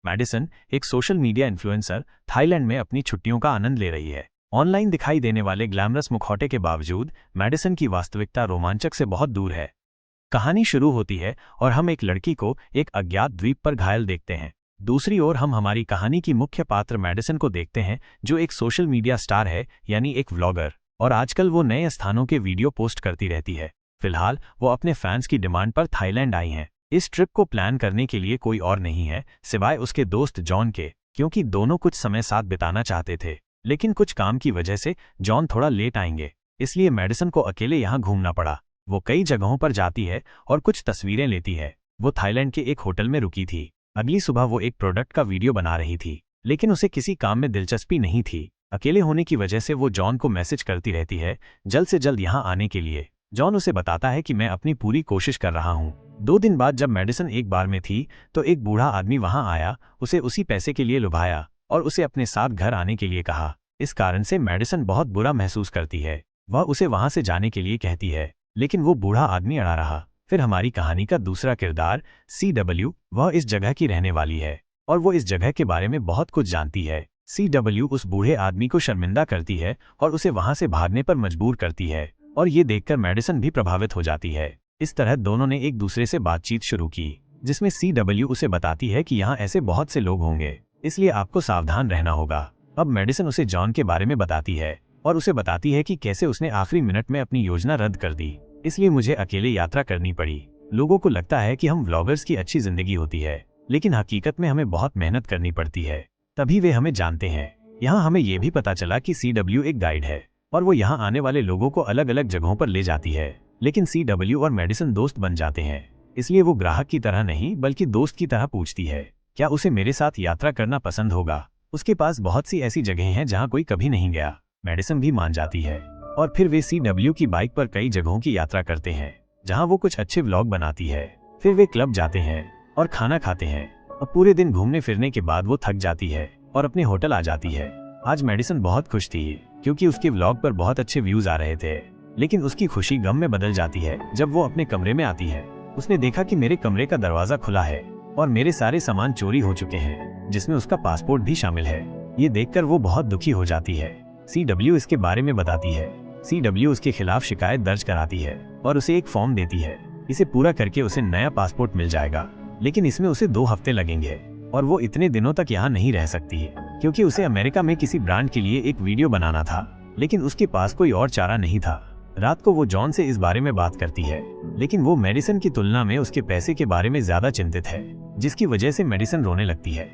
Medicine, एक social media influencer, Thailand में अपनी छुट्टियों का आनंद ले रही है। ऑनलाइन दिखाई देने वाले ग्लैमरस मुखौटे के बावजूद मैडिसन की वास्तविकता रोमांचक से बहुत दूर है। कहानी शुरू होती है और हम एक लड़की को एक अज्ञात द्वीप पर घायल देखते हैं। दूसरी ओर हम हमारी कहानी की मुख्य पात्र मैडिसन को देखते हैं, जो एक सोशल मीडिया स्टार है, यानी एक व्लॉगर, और आजकल वो नए स्थानों के वीडियो पोस्ट करती रहती है। फिलहाल वो अपने फैंस की डिमांड पर थाईलैंड आई हैं। इस ट्रिप को प्लान करने के लिए कोई और नहीं है सिवाय उसके दोस्त जॉन के, क्योंकि दोनों कुछ समय साथ बिताना चाहते थे। लेकिन कुछ काम की वजह से जॉन थोड़ा लेट आएंगे, इसलिए मैडिसन को अकेले यहाँ घूमना पड़ा। वो कई जगहों पर जाती है और कुछ तस्वीरें लेती है। वो थाईलैंड के एक होटल में रुकी थी। अगली सुबह वो एक प्रोडक्ट का वीडियो बना रही थी, लेकिन उसे किसी काम में दिलचस्पी नहीं थी। अकेले होने की वजह से वो जॉन को मैसेज करती रहती है जल्द से जल्द यहाँ आने के लिए। जॉन उसे बताता है कि मैं अपनी पूरी कोशिश कर रहा हूँ। 2 दिन बाद जब मैडिसन एक बार में थी तो एक बूढ़ा आदमी वहां आया, उसे उसी पैसे के लिए लुभाया और उसे अपने साथ घर आने के लिए कहा। इस कारण से मैडिसन बहुत बुरा महसूस करती है। वह उसे वहां से जाने के लिए कहती है, लेकिन वो बूढ़ा आदमी अड़ा रहा। फिर हमारी कहानी का दूसरा किरदार CW, वह इस जगह की रहने वाली है और वो इस जगह के बारे में बहुत कुछ जानती है। CW उस बूढ़े आदमी को शर्मिंदा करती है और उसे वहां से भागने पर मजबूर करती है, और ये देखकर मैडिसन भी प्रभावित हो जाती है। इस तरह दोनों ने एक दूसरे से बातचीत शुरू की, जिसमें CW उसे बताती है कि यहाँ ऐसे बहुत से लोग होंगे, इसलिए आपको सावधान रहना होगा। अब मैडिसन उसे जॉन के बारे में बताती है और उसे बताती है कि कैसे उसने आखिरी मिनट में अपनी योजना रद्द कर दी, इसलिए मुझे अकेले यात्रा करनी पड़ी। लोगों को लगता है कि हम व्लॉगर्स की अच्छी जिंदगी होती है, लेकिन हकीकत में हमें बहुत मेहनत करनी पड़ती है, तभी वे हमें जानते हैं। यहाँ हमें यह भी पता चला कि CW एक गाइड है और वो यहाँ आने वाले लोगों को अलग अलग जगहों पर ले जाती है। लेकिन CW और मैडिसन दोस्त बन जाते हैं, इसलिए वो ग्राहक की तरह नहीं बल्कि दोस्त की तरह पूछती है, क्या उसे मेरे साथ यात्रा करना पसंद होगा। उसके पास बहुत सी ऐसी जगहें हैं जहाँ कोई कभी नहीं गया। मैडिसन भी मान जाती है और फिर वे CW की बाइक पर कई जगहों की यात्रा करते हैं, जहाँ वो कुछ अच्छे व्लॉग बनाती है। फिर वे क्लब जाते हैं और खाना खाते हैं। अब पूरे दिन घूमने फिरने के बाद वो थक जाती है और अपने होटल आ जाती है। आज मैडिसन बहुत खुश थी क्योंकि उसके व्लॉग पर बहुत अच्छे व्यूज आ रहे थे, लेकिन उसकी खुशी गम में बदल जाती है जब वो अपने कमरे में आती है। उसने देखा कि मेरे कमरे का दरवाजा खुला है और मेरे सारे सामान चोरी हो चुके हैं, जिसमें उसका पासपोर्ट भी शामिल है। ये देखकर वो बहुत दुखी हो जाती है। CW इसके बारे में बताती है। CW उसके खिलाफ शिकायत दर्ज कराती है और उसे एक फॉर्म देती है। इसे पूरा करके उसे नया पासपोर्ट मिल जाएगा, लेकिन इसमें उसे 2 हफ्ते लगेंगे और वो इतने दिनों तक यहाँ नहीं रह सकती है, क्योंकि उसे अमेरिका में किसी ब्रांड के लिए एक वीडियो बनाना था, लेकिन उसके पास कोई और चारा नहीं था। रात को वो जॉन से इस बारे में बात करती है, लेकिन वो मैडिसन की तुलना में उसके पैसे के बारे में ज्यादा चिंतित है, जिसकी वजह से मैडिसन रोने लगती है।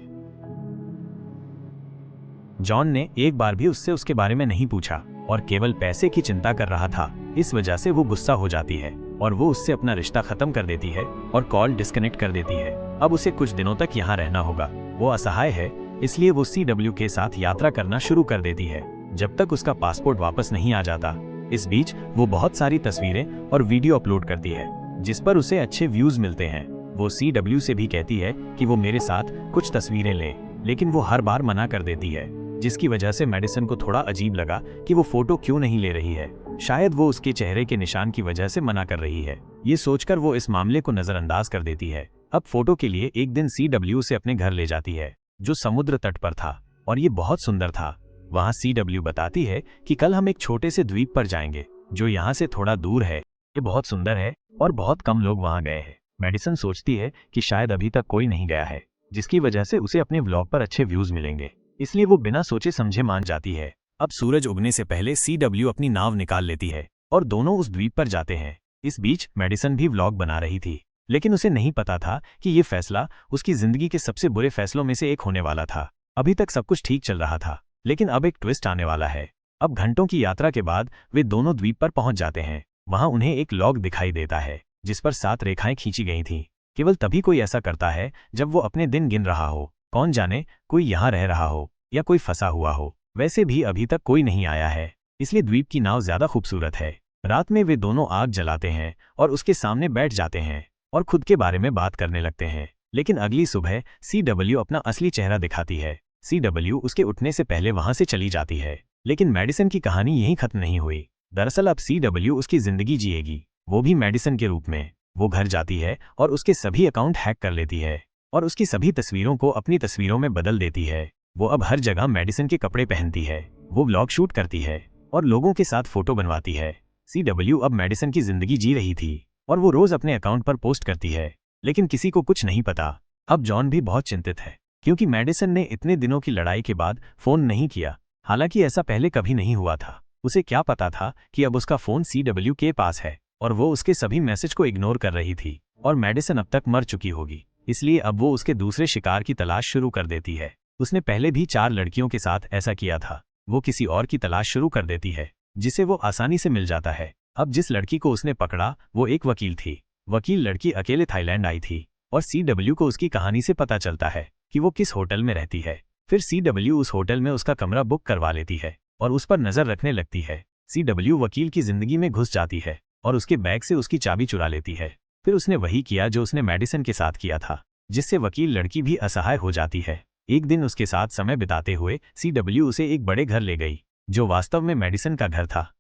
जॉन ने एक बार भी उससे उसके बारे में नहीं पूछा और केवल पैसे की चिंता कर रहा था। इस वजह से वो गुस्सा हो जाती है और वो उससे अपना रिश्ता खत्म कर देती है और कॉल डिस्कनेक्ट कर देती है। अब उसे कुछ दिनों तक यहाँ रहना होगा। वो असहाय है, इसलिए वो CW के साथ यात्रा करना शुरू कर देती है जब तक उसका पासपोर्ट वापस नहीं आ जाता। इस बीच वो बहुत सारी तस्वीरें और वीडियो अपलोड करती है, जिस पर उसे अच्छे व्यूज मिलते हैं। वो CW से भी कहती है कि वो मेरे साथ कुछ तस्वीरें ले, लेकिन वो हर बार मना कर देती है, जिसकी वजह से मैडिसन को थोड़ा अजीब लगा कि वो फोटो क्यों नहीं ले रही है। शायद वो उसके चेहरे के निशान की वजह से मना कर रही है। ये सोचकर वो इस मामले को नजरअंदाज कर देती है। अब फोटो के लिए एक दिन CW उसे अपने घर ले जाती है, जो समुद्र तट पर था, और ये बहुत सुंदर था। वहाँ CW बताती है कि कल हम एक छोटे से द्वीप पर जाएंगे, जो यहाँ से थोड़ा दूर है। ये बहुत सुंदर है और बहुत कम लोग वहाँ गए हैं। मैडिसन सोचती है कि शायद अभी तक कोई नहीं गया है, जिसकी वजह से उसे अपने व्लॉग पर अच्छे व्यूज मिलेंगे, इसलिए वो बिना सोचे समझे मान जाती है। अब सूरज उगने से पहले CW अपनी नाव निकाल लेती है और दोनों उस द्वीप पर जाते हैं। इस बीच मैडिसन भी व्लॉग बना रही थी, लेकिन उसे नहीं पता था कि ये फैसला उसकी जिंदगी के सबसे बुरे फैसलों में से एक होने वाला था। अभी तक सब कुछ ठीक चल रहा था, लेकिन अब एक ट्विस्ट आने वाला है। अब घंटों की यात्रा के बाद वे दोनों द्वीप पर पहुंच जाते हैं। वहां उन्हें एक लॉग दिखाई देता है, जिस पर 7 रेखाएं खींची गई थी। केवल तभी कोई ऐसा करता है जब वो अपने दिन गिन रहा हो। कौन जाने, कोई यहाँ रह रहा हो या कोई फंसा हुआ हो। वैसे भी अभी तक कोई नहीं आया है, इसलिए द्वीप की नाव ज्यादा खूबसूरत है। रात में वे दोनों आग जलाते हैं और उसके सामने बैठ जाते हैं और खुद के बारे में बात करने लगते हैं। लेकिन अगली सुबह CW अपना असली चेहरा दिखाती है। CW उसके उठने से पहले वहां से चली जाती है, लेकिन मैडिसन की कहानी यहीं खत्म नहीं हुई। दरअसल अब CW उसकी जिंदगी जिएगी, वो भी मैडिसन के रूप में। वो घर जाती है और उसके सभी अकाउंट हैक कर लेती है। और उसकी सभी तस्वीरों को अपनी तस्वीरों में बदल देती है। वो अब हर जगह मेडिसन के कपड़े पहनती है, वो व्लॉग शूट करती है और लोगों के साथ फोटो बनवाती है। CW अब मेडिसन की जिंदगी जी रही थी और वो रोज अपने अकाउंट पर पोस्ट करती है, लेकिन किसी को कुछ नहीं पता। अब जॉन भी बहुत चिंतित है क्योंकि मेडिसन ने इतने दिनों की लड़ाई के बाद फोन नहीं किया। हालांकि ऐसा पहले कभी नहीं हुआ था। उसे क्या पता था कि अब उसका फोन CW के पास है और वो उसके सभी मैसेज को इग्नोर कर रही थी और मेडिसन अब तक मर चुकी होगी। इसलिए अब वो उसके दूसरे शिकार की तलाश शुरू कर देती है। उसने पहले भी 4 लड़कियों के साथ ऐसा किया था। वो किसी और की तलाश शुरू कर देती है जिसे वो आसानी से मिल जाता है। अब जिस लड़की को उसने पकड़ा वो एक वकील थी। वकील लड़की अकेले थाईलैंड आई थी और CW को उसकी कहानी से पता चलता है कि वो किस होटल में रहती है। फिर CW उस होटल में उसका कमरा बुक करवा लेती है और उस पर नजर रखने लगती है। CW वकील की जिंदगी में घुस जाती है और उसके बैग से उसकी चाबी चुरा लेती है। फिर उसने वही किया जो उसने मेडिसन के साथ किया था, जिससे वकील लड़की भी असहाय हो जाती है। एक दिन उसके साथ समय बिताते हुए CW उसे एक बड़े घर ले गई जो वास्तव में मेडिसन का घर था।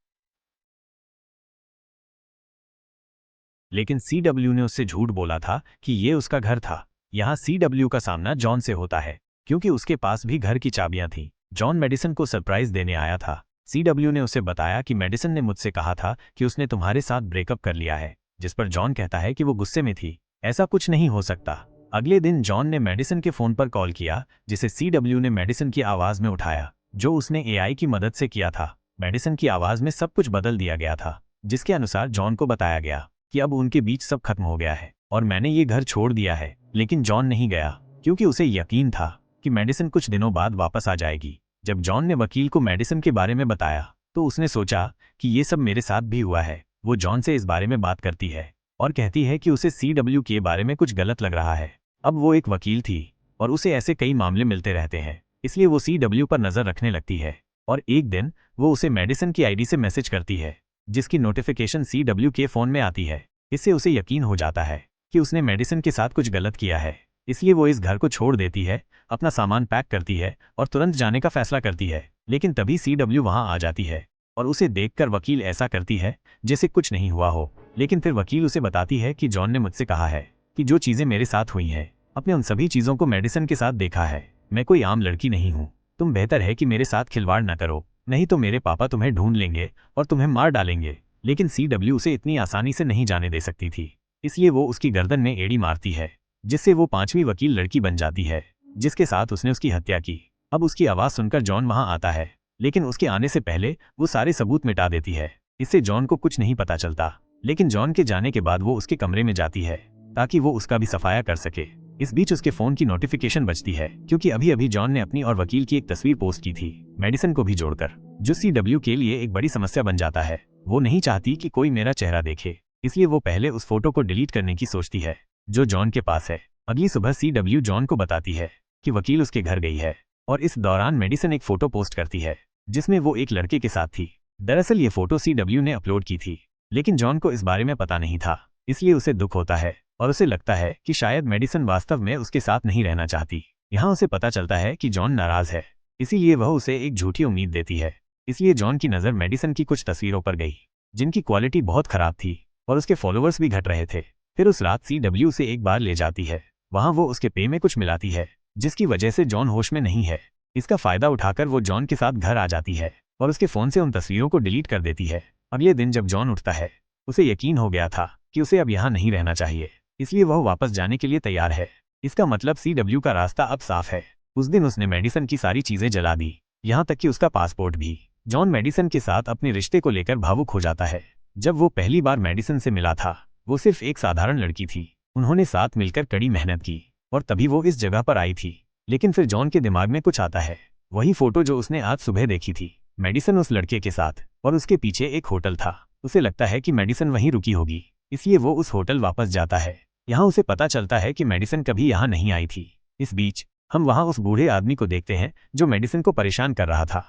लेकिन CW ने उससे झूठ बोला था कि ये उसका घर था। यहाँ CW का सामना जॉन से होता है क्योंकि उसके पास भी घर की चाबियां थीं। जॉन मेडिसन को सरप्राइज देने आया था। CW ने उसे बताया कि मेडिसन ने मुझसे कहा था कि उसने तुम्हारे साथ ब्रेकअप कर लिया है, जिस पर जॉन कहता है कि वो गुस्से में थी। ऐसा कुछ नहीं हो सकता। अगले दिन जॉन ने मेडिसन के फोन पर कॉल किया, जिसे CW ने मेडिसन की आवाज में उठाया, जो उसने AI की मदद से किया था। मेडिसन की आवाज में सब कुछ बदल दिया गया था, जिसके अनुसार जॉन को बताया गया कि अब उनके बीच सब खत्म हो गया है और मैंने ये घर छोड़ दिया है। लेकिन जॉन नहीं गया क्योंकि उसे यकीन था कि मेडिसन कुछ दिनों बाद वापस आ जाएगी। जब जॉन ने वकील को मेडिसन के बारे में बताया तो उसने सोचा कि ये सब मेरे साथ भी हुआ है। वो जॉन से इस बारे में बात करती है और कहती है कि उसे CW के बारे में कुछ गलत लग रहा है। अब वो एक वकील थी और उसे ऐसे कई मामले मिलते रहते हैं, इसलिए वो CW पर नजर रखने लगती है। और एक दिन वो उसे मेडिसन की ID से मैसेज करती है, जिसकी नोटिफिकेशन CW के फोन में आती है। इससे उसे यकीन हो जाता है कि उसने मेडिसन के साथ कुछ गलत किया है। इसलिए वो इस घर को छोड़ देती है, अपना सामान पैक करती है और तुरंत जाने का फैसला करती है। लेकिन तभी CW वहां आ जाती है और उसे देखकर वकील ऐसा करती है जैसे कुछ नहीं हुआ हो। लेकिन फिर वकील उसे बताती है कि जॉन ने मुझसे कहा है कि जो चीजें मेरे साथ हुई हैं, अपने उन सभी चीजों को मेडिसन के साथ देखा है। मैं कोई आम लड़की नहीं हूँ। तुम बेहतर है कि मेरे साथ खिलवाड़ न करो, नहीं तो मेरे पापा तुम्हें ढूंढ लेंगे और तुम्हें मार डालेंगे। लेकिन CW उसे इतनी आसानी से नहीं जाने दे सकती थी, इसलिए वो उसकी गर्दन में एड़ी मारती है, जिससे वो 5वीं वकील लड़की बन जाती है जिसके साथ उसने उसकी हत्या की। अब उसकी आवाज सुनकर जॉन वहां आता है, लेकिन उसके आने से पहले वो सारे सबूत मिटा देती है। इससे जॉन को कुछ नहीं पता चलता, लेकिन जॉन के जाने के बाद वो उसके कमरे में जाती है ताकि वो उसका भी सफाया कर सके। इस बीच उसके फोन की नोटिफिकेशन बजती है क्योंकि अभी अभी जॉन ने अपनी और वकील की एक तस्वीर पोस्ट की थी, मेडिसन को भी जोड़कर, जो CW के लिए एक बड़ी समस्या बन जाता है। वो नहीं चाहती कि कोई मेरा चेहरा देखे, इसलिए वो पहले उस फोटो को डिलीट करने की सोचती है जो जॉन के पास है। अगली सुबह CW जॉन को बताती है कि वकील उसके घर गई है और इस दौरान मेडिसन एक फोटो पोस्ट करती है जिसमें वो एक लड़के के साथ थी। दरअसल ये फोटो CW ने अपलोड की थी, लेकिन जॉन को इस बारे में पता नहीं था, इसलिए उसे दुख होता है और उसे लगता है कि शायद मेडिसन वास्तव में उसके साथ नहीं रहना चाहती। यहाँ उसे पता चलता है कि जॉन नाराज है, इसीलिए वह उसे एक झूठी उम्मीद देती है। इसलिए जॉन की नज़र मेडिसन की कुछ तस्वीरों पर गई जिनकी क्वालिटी बहुत खराब थी और उसके फॉलोअर्स भी घट रहे थे। फिर उस रात CW उसे एक बार ले जाती है। वहां वो उसके पे में कुछ मिलाती है जिसकी वजह से जॉन होश में नहीं है। इसका फायदा उठाकर वो जॉन के साथ घर आ जाती है और उसके फोन से उन तस्वीरों को डिलीट कर देती है। अगले दिन जब जॉन उठता है, उसे यकीन हो गया था कि उसे अब यहाँ नहीं रहना चाहिए, इसलिए वह वापस जाने के लिए तैयार है। इसका मतलब CW का रास्ता अब साफ है। उस दिन उसने मेडिसन की सारी चीजें जला दी, यहाँ तक कि उसका पासपोर्ट भी। जॉन मेडिसन के साथ अपने रिश्ते को लेकर भावुक हो जाता है। जब वो पहली बार मेडिसन से मिला था, वो सिर्फ एक साधारण लड़की थी। उन्होंने साथ मिलकर कड़ी मेहनत की और तभी वो इस जगह पर आई थी। लेकिन फिर जॉन के दिमाग में कुछ आता है, वही फोटो जो उसने आज सुबह देखी थी, मेडिसन उस लड़के के साथ, और उसके पीछे एक होटल था। उसे लगता है कि मेडिसन वहीं रुकी होगी, इसलिए वो उस होटल वापस जाता है। यहाँ उसे पता चलता है कि मेडिसन कभी यहाँ नहीं आई थी। इस बीच हम वहाँ उस बूढ़े आदमी को देखते हैं जो मेडिसन को परेशान कर रहा था।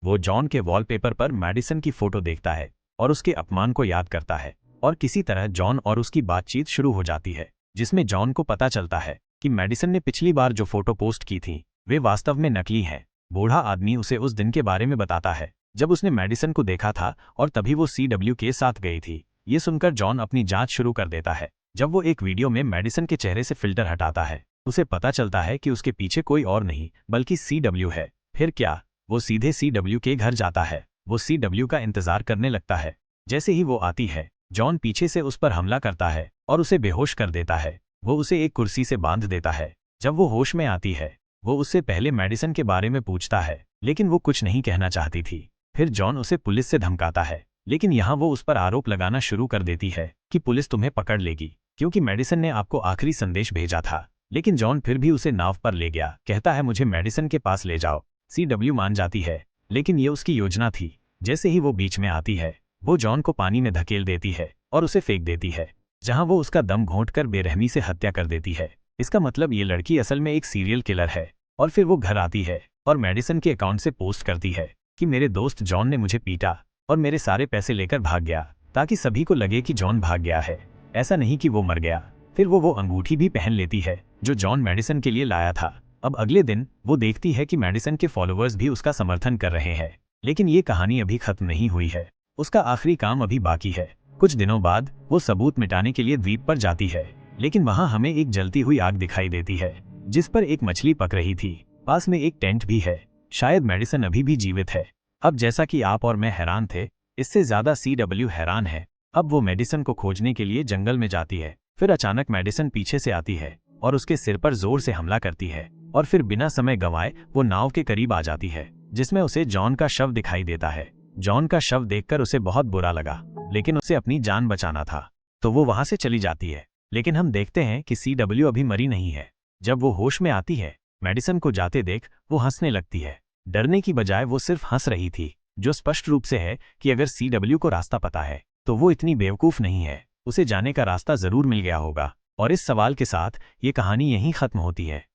वो जॉन के वॉलपेपर पर मेडिसन की फोटो देखता है और उसके अपमान को याद करता है, और किसी तरह जॉन और उसकी बातचीत शुरू हो जाती है, जिसमें जॉन को पता चलता है कि मेडिसन ने पिछली बार जो फोटो पोस्ट की थी वे वास्तव में नकली हैं। बूढ़ा आदमी उसे उस दिन के बारे में बताता है जब उसने मेडिसन को देखा था और तभी वो CW के साथ गई थी। ये सुनकर जॉन अपनी जांच शुरू कर देता है जब वो एक वीडियो में मेडिसन के चेहरे से फिल्टर हटाता है, उसे पता चलता है कि उसके पीछे कोई और नहीं बल्कि CW है। फिर क्या, वो सीधे CW के घर जाता है। वो CW का इंतजार करने लगता है। जैसे ही वो आती है, जॉन पीछे से उस पर हमला करता है और उसे बेहोश कर देता है। वो उसे एक कुर्सी से बांध देता है। जब वो होश में आती है, वो उससे पहले मेडिसन के बारे में पूछता है, लेकिन वो कुछ नहीं कहना चाहती थी। फिर जॉन उसे पुलिस से धमकाता है, लेकिन यहाँ वो उस पर आरोप लगाना शुरू कर देती है कि पुलिस तुम्हें पकड़ लेगी क्योंकि मेडिसन ने आपको आखिरी संदेश भेजा था। लेकिन जॉन फिर भी उसे नाव पर ले गया, कहता है मुझे मेडिसन के पास ले जाओ। CW मान जाती है, लेकिन ये उसकी योजना थी। जैसे ही वो बीच में आती है, वो जॉन को पानी में धकेल देती है और उसे फेंक देती है, जहां वो उसका दम घोंटकर बेरहमी से हत्या कर देती है। इसका मतलब ये लड़की असल में एक सीरियल किलर है। और फिर वो घर आती है और मेडिसन के अकाउंट से पोस्ट करती है कि मेरे दोस्त जॉन ने मुझे पीटा और मेरे सारे पैसे लेकर भाग गया, ताकि सभी को लगे कि जॉन भाग गया है, ऐसा नहीं कि वो मर गया। फिर वो अंगूठी भी पहन लेती है जो जॉन मेडिसन के लिए लाया था। अब अगले दिन वो देखती है कि मेडिसन के फॉलोअर्स भी उसका समर्थन कर रहे हैं। लेकिन ये कहानी अभी खत्म नहीं हुई है, उसका आखिरी काम अभी बाकी है। कुछ दिनों बाद वो सबूत मिटाने के लिए द्वीप पर जाती है, लेकिन वहां हमें एक जलती हुई आग दिखाई देती है जिस पर एक मछली पक रही थी। पास में एक टेंट भी है, शायद मेडिसन अभी भी जीवित है। अब जैसा कि आप और मैं हैरान थे, इससे ज्यादा CW हैरान है। अब वो मेडिसन को खोजने के लिए जंगल में जाती है। फिर अचानक मेडिसन पीछे से आती है और उसके सिर पर जोर से हमला करती है, और फिर बिना समय गंवाए वो नाव के करीब आ जाती है, जिसमें उसे जॉन का शव दिखाई देता है। जॉन का शव देखकर उसे बहुत बुरा लगा, लेकिन उसे अपनी जान बचाना था, तो वो वहां से चली जाती है। लेकिन हम देखते हैं कि CW अभी मरी नहीं है। जब वो होश में आती है, मेडिसन को जाते देख वो हंसने लगती है। डरने की बजाय वो सिर्फ हंस रही थी, जो स्पष्ट रूप से है कि अगर CW को रास्ता पता है तो वो इतनी बेवकूफ नहीं है, उसे जाने का रास्ता जरूर मिल गया होगा। और इस सवाल के साथ ये कहानी यहीं खत्म होती है।